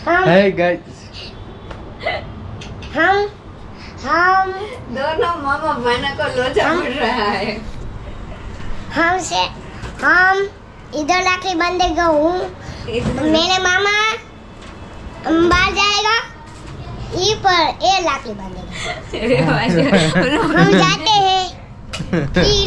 Hey guys. हम दोनों मामा बहना को लोचा पड़ रहा है। हम इधर राखी बांधेगा हूँ, मेरे मामा बाहर जाएगा, ये पर ये राखी बांधेगा। हम जाते हैं फिर।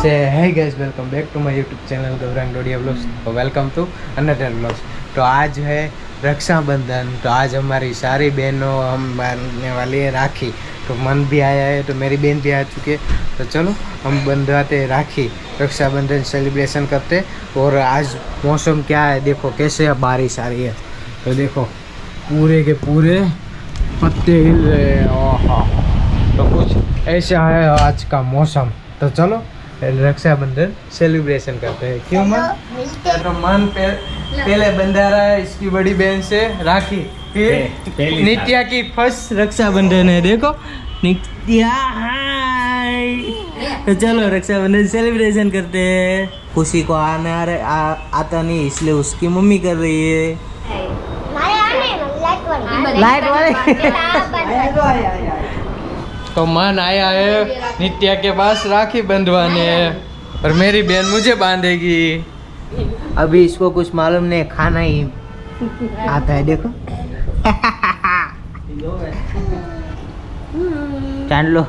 Hey guys, welcome back to my YouTube channel Gaurang Dodiya blogs. तो वेलकम टू अनदर ब्लॉग्स। तो आज है रक्षाबंधन, तो आज हमारी सारी बहनों हम बांधने वाली है राखी। तो मन भी आया है, तो मेरी बहन भी आ चुकी है, तो चलो हम बंधवाते हैं राखी, रक्षाबंधन सेलिब्रेशन करते। और आज मौसम क्या है देखो, कैसे बारिश आ रही है, तो देखो पूरे के पूरे पत्ते हिल रहे हैं। ओह, तो कुछ ऐसा है आज का मौसम। तो चलो रक्षाबंधन सेलिब्रेशन करते हैं। क्यों मन? तो मन पहले बंधा रहा है इसकी बड़ी बहन से राखी। फिर नित्या की फर्स्ट रक्षाबंधन है, देखो नित्या हाय। तो चलो रक्षाबंधन सेलिब्रेशन करते हैं। खुशी को आता नहीं, इसलिए उसकी मम्मी कर रही है। लाइट वाले तो मन आया है नित्या के पास राखी बंधवाने, और मेरी बहन मुझे बांधेगी। अभी इसको कुछ मालूम नहीं, खाना ही आता है, देखो। चाट लो।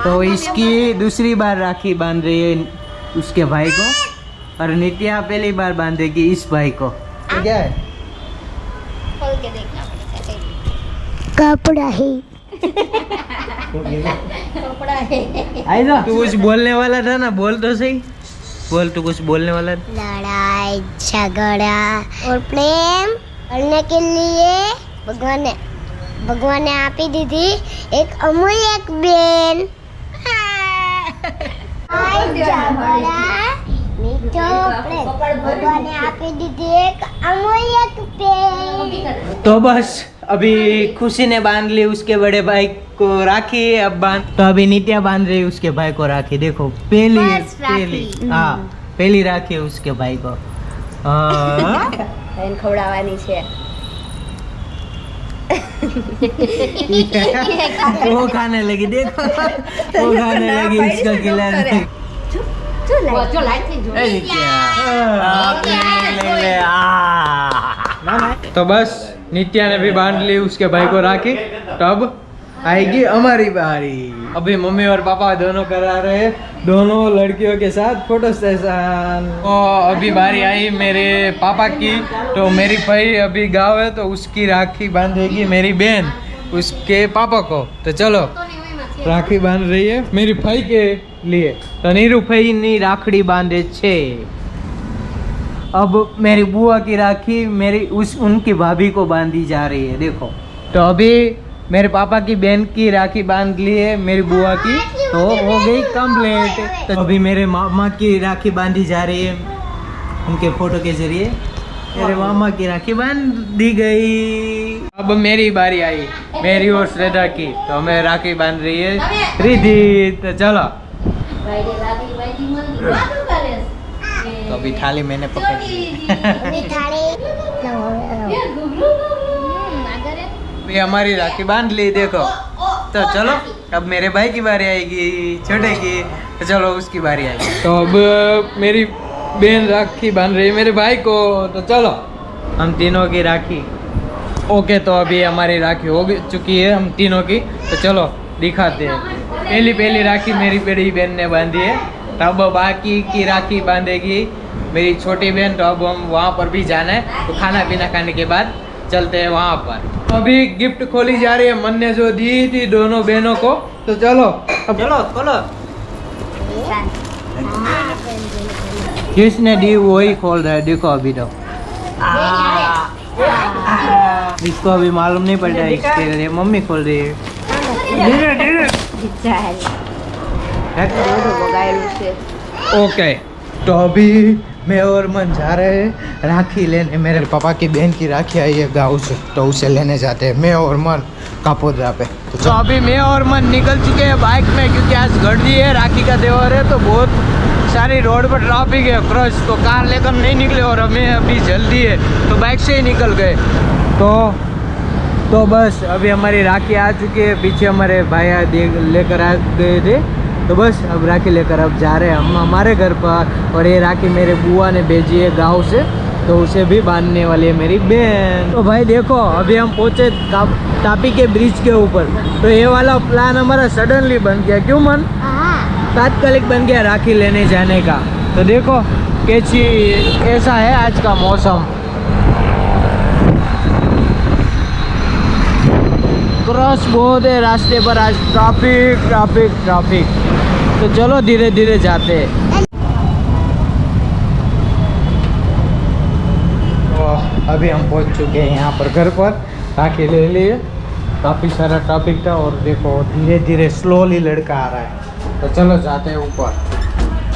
तो इसकी दूसरी बार राखी बांध रही है उसके भाई को, और नित्या पहली बार बांधेगी इस भाई को। क्या है? खोल के देखना पड़ेगा। कपड़ा है। कपड़ा है। तू कुछ बोलने वाला था ना, बोल तो सही, बोल तू कुछ बोलने वाला था। लड़ाई झगड़ा और प्रेम करने के लिए भगवान ने आप ही दी थी एक अमूल्य एक बेन। भगवान ने आप ही दी थी एक अमूल्य बेन। तो बस अभी खुशी ने बांध ली उसके बड़े भाई को राखी। अब तो अभी नित्या बांध रही उसके भाई को राखी। देखो पहली पहली राखी है उसके भाई को। खवડાવવાની છે। वो खाने लगी, देखो वो खाने लगी, इसका खिलाने। तो बस नित्या ने भी बांध ली उसके भाई को राखी। तो अब आएगी हमारी बारी। अभी मम्मी और पापा दोनों करा रहे हैं, दोनों लड़कियों के साथ फोटो सेशन। तो अभी बारी आई मेरे पापा की। तो मेरी भाई अभी गाँव है, तो उसकी राखी बांधेगी मेरी बहन उसके पापा को। तो चलो राखी बांध रही है मेरी भाई के लिए। तो नीरू भाई ની રાખડી બાંધે છે। अब मेरी बुआ की राखी उनकी भाभी को बांधी जा रही है, देखो। तो अभी मेरे पापा की बहन की राखी बांध ली है मेरी बुआ की, तो हो गई कंप्लीट। तो अभी मेरे मामा की राखी बांधी जा रही है, उनके फोटो के जरिए मेरे मामा की राखी बांध दी गई। अब मेरी बारी आई, मेरी और श्रद्धा की। तो हमें राखी बांध रही है रिद्धि। तो चलो, तो अभी थाली मैंने पकड़ ली। अभी हमारी राखी बांध ली, देखो। तो चलो अब मेरे भाई की बारी आएगी, छोटे की। तो चलो उसकी बारी आएगी। तो अब मेरी बहन राखी बांध रही है मेरे भाई को। तो चलो हम तीनों की राखी। ओके, तो अभी हमारी राखी हो चुकी है हम तीनों की। तो चलो दिखाते हैं। पहली राखी मेरी बड़ी बहन ने बांधी है, तब बाकी की राखी बांधेगी मेरी छोटी बहन। तो अब हम वहाँ पर भी जाना है, तो खाना पीना खाने के बाद चलते हैं वहाँ पर। अभी गिफ्ट खोली जा रही है, मन ने जो दी थी दोनों बहनों को। तो चलो अब चलो खोलो। किसने दी वही खोल रहा है, देखो अभी। तो इसको अभी मालूम नहीं पड़ रहा है, इसके लिए मम्मी खोल रही है। ओके, तो अभी मैं और मन जा रहे हैं राखी लेने। मेरे पापा की बहन की राखी आई है गाँव से, तो उसे लेने जाते हैं मैं और मन कापोद्रा पे। तो अभी मैं और मन निकल चुके हैं बाइक में, क्योंकि आज गर्दी है, राखी का त्योहार है, तो बहुत सारी रोड पर ट्रैफिक है क्रश, तो कार लेकर नहीं निकले और हमें अभी जल्दी है तो बाइक से ही निकल गए। तो बस अभी हमारी राखी आ चुकी है, पीछे हमारे भाई लेकर आ गए थे, तो बस अब राखी लेकर अब जा रहे हैं हम हमारे घर पर। और ये राखी मेरे बुआ ने भेजी है गाँव से, तो उसे भी बांधने वाली है मेरी बहन। तो भाई देखो अभी हम पहुँचे तापी के ब्रिज के ऊपर, तो ये वाला प्लान हमारा सडनली बन गया। क्यों मन? तात्कालिक बन गया राखी लेने जाने का। तो देखो कैसी ऐसा है आज का मौसम, क्रॉस बहुत है रास्ते पर आज, ट्रैफिक ट्रैफिक ट्रैफिक। तो चलो धीरे धीरे जाते हैं। अभी हम पहुंच चुके हैं यहाँ पर घर पर, राखी ले लिए। काफ़ी सारा ट्रैफिक था और देखो धीरे धीरे स्लोली लड़का आ रहा है, तो चलो जाते हैं ऊपर।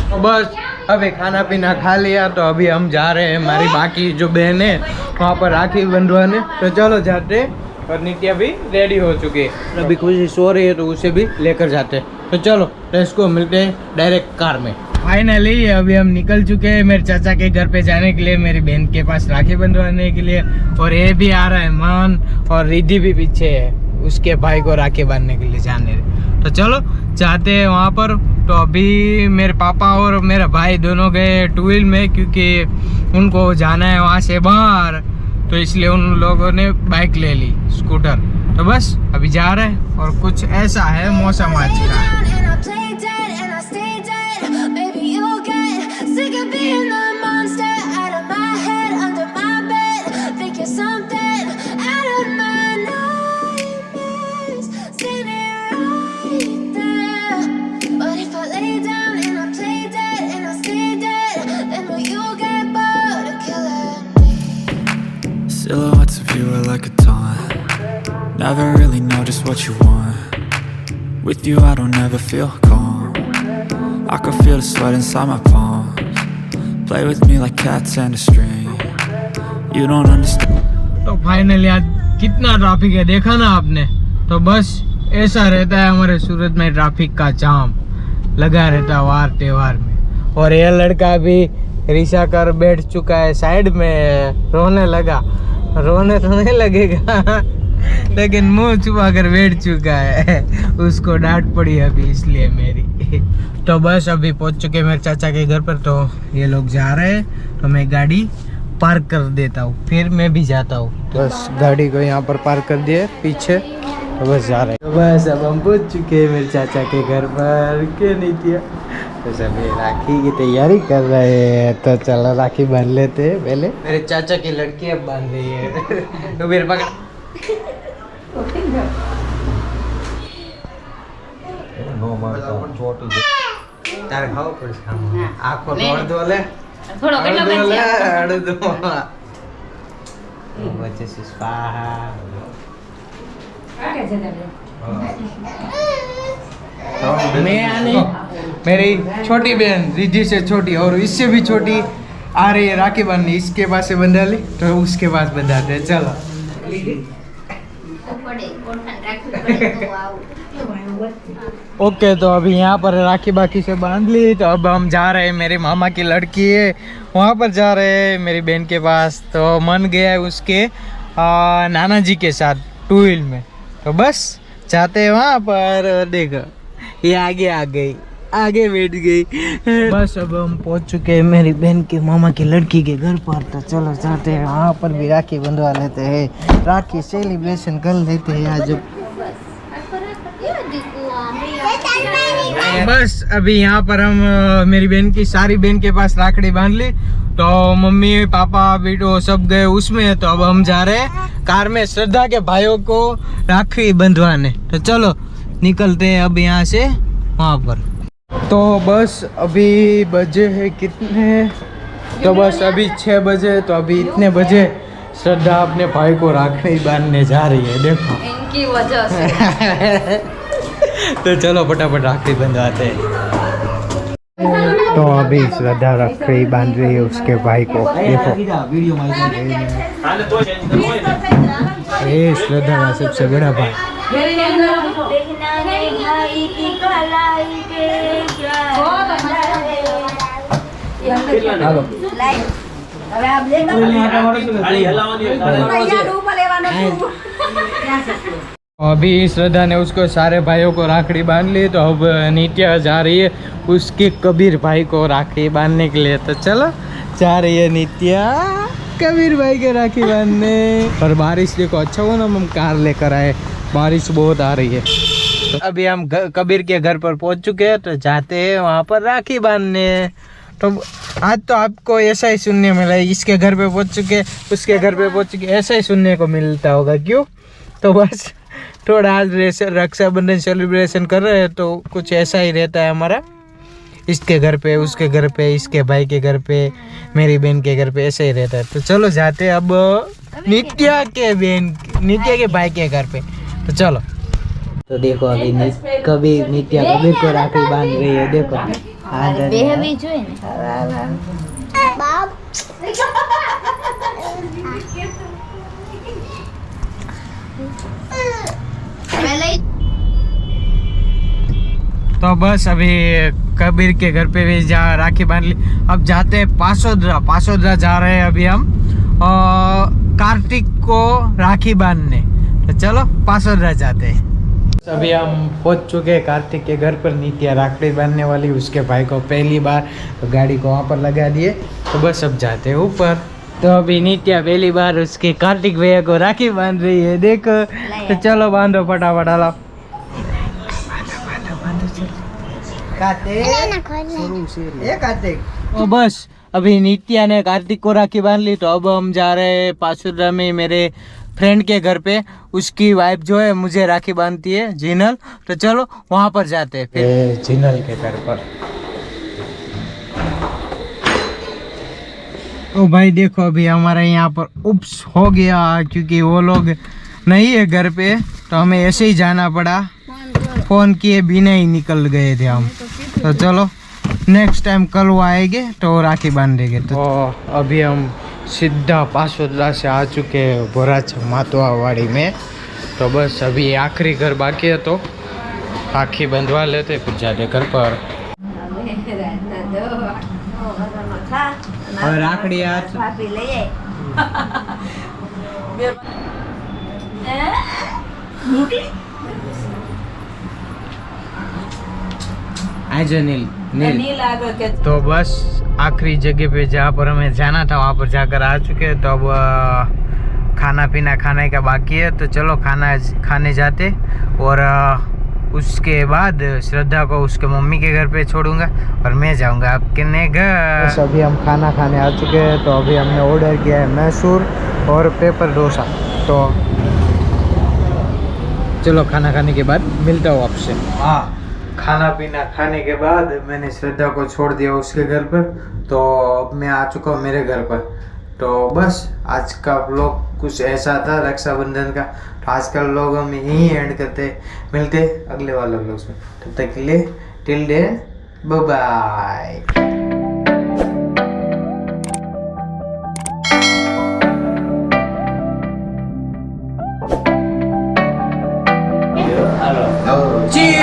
तो बस अभी खाना पीना खा लिया, तो अभी हम जा रहे हैं हमारी बाकी जो बहन है वहाँ पर राखी बंधवाने। तो चलो जाते हैं। और नित्या भी रेडी हो चुकी है, अभी खुशी सो रही है तो उसे भी लेकर जाते हैं। तो चलो लेट्स गो, मिलते हैं डायरेक्ट कार में। फाइनली अभी हम निकल चुके हैं मेरे चाचा के घर पे जाने के लिए, मेरी बहन के पास राखी बंधवाने के लिए। और ये भी आ रहा है मान, और रिद्धि भी पीछे है, उसके भाई को राखी बांधने के लिए जाने। तो चलो जाते हैं वहाँ पर। तो अभी मेरे पापा और मेरा भाई दोनों गए टू व्हील में, क्योंकि उनको जाना है वहाँ से बाहर, तो इसलिए उन लोगों ने बाइक ले ली, स्कूटर। तो बस अभी जा रहे हैं। और कुछ ऐसा है मौसम आज का। Silhouettes of you are like a taunt. Never really know just what you want. With you I don't ever feel calm. I can feel the sweat inside my palms. Play with me like cats and a string. You don't understand. तो finally आज कितना traffic है देखा ना आपने। तो बस ऐसा रहता है हमारे सूरत में, ट्रैफिक का जाम लगा रहता है वार त्योहार में। और ये लड़का भी रिक्शा कर बैठ चुका है साइड में, रोने लगा। रोने तो नहीं लगेगा लेकिन मुंह छुपा कर बैठ चुका है, उसको डांट पड़ी अभी इसलिए मेरी। तो बस अभी पहुंच चुके मेरे चाचा के घर पर, तो ये लोग जा रहे हैं, तो मैं गाड़ी पार्क कर देता हूँ, फिर मैं भी जाता हूँ। बस गाड़ी को यहाँ पर पार्क कर दिए पीछे, तो बस जा रहे हैं। तो बस अब हम पहुंच चुके हैं मेरे चाचा के घर पर। क्या नहीं किया, तो सभी राखी की तैयारी कर रहे हैं, तो चलो राखी बांध लेते हैं पहले। मेरे चाचा की लड़की अब बांध रही है तो मेरे पकड़ तार खाओ कुछ आँखों तोड़ दो ले, થોડો કેટલો બચે अड़ दो बच्चे से स्वाहा। मैं आने मेरी छोटी बहन रिद्धि से छोटी और इससे भी छोटी आ रही है राखी बांधनी, इसके पास से बंधा ली तो उसके पास बंधाते हैं। चलो ओके, तो अभी यहाँ पर राखी बाकी से बांध ली, तो अब हम जा रहे हैं, मेरे मामा की लड़की है वहाँ पर जा रहे हैं मेरी बहन के पास। तो मन गया है उसके नाना जी के साथ टू व्हील में, तो बस जाते हैं वहाँ पर। देखो ये आगे आ गई, आगे बैठ गई। बस अब हम पहुँच चुके हैं मेरी बहन के मामा की लड़की के घर पर, तो चलो जाते हैं वहाँ पर भी राखी बंधवा लेते हैं, राखी सेलिब्रेशन कर लेते हैं आज। बस अभी यहाँ पर हम मेरी बहन की सारी बहन के पास राखड़ी बांध ली, तो मम्मी पापा बेटो सब गए उसमें। तो अब हम जा रहे हैं कार में श्रद्धा के भाइयों को राखी बंधवाने, तो चलो निकलते हैं अब यहाँ से वहाँ पर। तो बस अभी बजे है कितने, तो बस अभी 6 बजे, तो अभी इतने बजे श्रद्धा अपने भाई को राखड़ी बांधने जा रही है, देखो इनकी वजह से। तो चलो फटाफट राखड़ी बंधवाते हैं। तो अभी श्रद्धा राखड़ी बांध रही है उसके भाई को, देखो ये श्रद्धा का सबसे बड़ा भाई। હાલો હવે આપ લે अभी श्रद्धा ने उसको सारे भाइयों को राखड़ी बांध ली, तो अब नित्या जा रही है उसके कबीर भाई को राखड़ी बांधने के लिए। तो चलो जा रही है नित्या कबीर भाई के राखी बांधने। और बारिश देखो, अच्छा हुआ ना हम कार लेकर आए, बारिश बहुत आ रही है। तो अभी हम कबीर के घर पर पहुंच चुके हैं, तो जाते हैं वहाँ पर राखी बांधने। तो आज तो आपको ऐसा ही सुनने मिला है, इसके घर पे पहुंच चुके, उसके घर पे पहुंच चुके, ऐसा ही सुनने को मिलता होगा। क्यों? तो बस थोड़ा आज रक्षाबंधन सेलिब्रेशन कर रहे हैं, तो कुछ ऐसा ही रहता है हमारा, इसके घर पे, उसके घर पे, इसके भाई के घर पे, मेरी बहन के घर पे, ऐसा ही रहता है। तो चलो जाते हैं अब नित्या के भाई के घर पे। तो चलो। तो देखो अभी नित्या कबीर को राखड़ी बांध रही है। देखो बाप तो बस अभी कबीर के घर पे भी जा राखी बांध ली। अब जाते हैं पासोदरा जा रहे हैं अभी हम कार्तिक को राखी बांधने। तो चलो पासोदरा जाते हैं। अभी हम पहुंच चुके हैं कार्तिक के घर पर। नित्या राखड़ी बांधने वाली, उसके भाई को पहली बार, तो गाड़ी को वहाँ पर लगा दिए। तो बस अब जाते हैं ऊपर। तो अभी नित्या पहली बार उसके कार्तिक भैया को राखी बांध रही है, देखो। तो चलो बांधो फटाफट, हालो कार्तिक। तो बस अभी नित्या ने कार्तिक को राखी बांध ली। तो अब हम जा रहे हैं पासुरा में मेरे फ्रेंड के घर पे। उसकी वाइफ जो है मुझे राखी बांधती है, जिनल। तो चलो वहाँ पर जाते हैं फिर जिनल के घर पर। तो भाई देखो अभी हमारे यहाँ पर उप्स हो गया, क्योंकि वो लोग नहीं है घर पे, तो हमें ऐसे ही जाना पड़ा। फोन किए बिना ही निकल गए थे हम। तो चलो नेक्स्ट टाइम कल वो आएंगे तो राखी बांधेंगे। तो अभी हम सीधा पासोदरा से आ चुके हैं बोराच मातवावाड़ी में। तो बस अभी आखिरी घर बाकी है, तो राखी बंधवा लेते फिर जाते घर पर। और राखड़ी हाथ नील। तो बस आखिरी जगह पे जहाँ पर हमें जाना था वहाँ पर जाकर आ चुके हैं। तो अब खाना पीना खाने का बाकी है, तो चलो खाना खाने जाते। और उसके बाद श्रद्धा को उसके मम्मी के घर पे छोड़ूंगा और मैं जाऊंगा आपके घर। बस अभी हम खाना खाने आ चुके हैं। तो अभी हमने ऑर्डर किया है मैसूर और पेपर डोसा। तो चलो खाना खाने के बाद मिलता हूँ आपसे। हाँ, खाना पीना खाने के बाद मैंने श्रद्धा को छोड़ दिया उसके घर पर। तो अब मैं आ चुका हूँ मेरे घर पर। तो बस आज का व्लॉग कुछ ऐसा था रक्षाबंधन का। तो आज का व्लॉग हम यहीं एंड करते, मिलते अगले वाले व्लॉग्स में। तब तक के लिए till then bye bye. Cheers!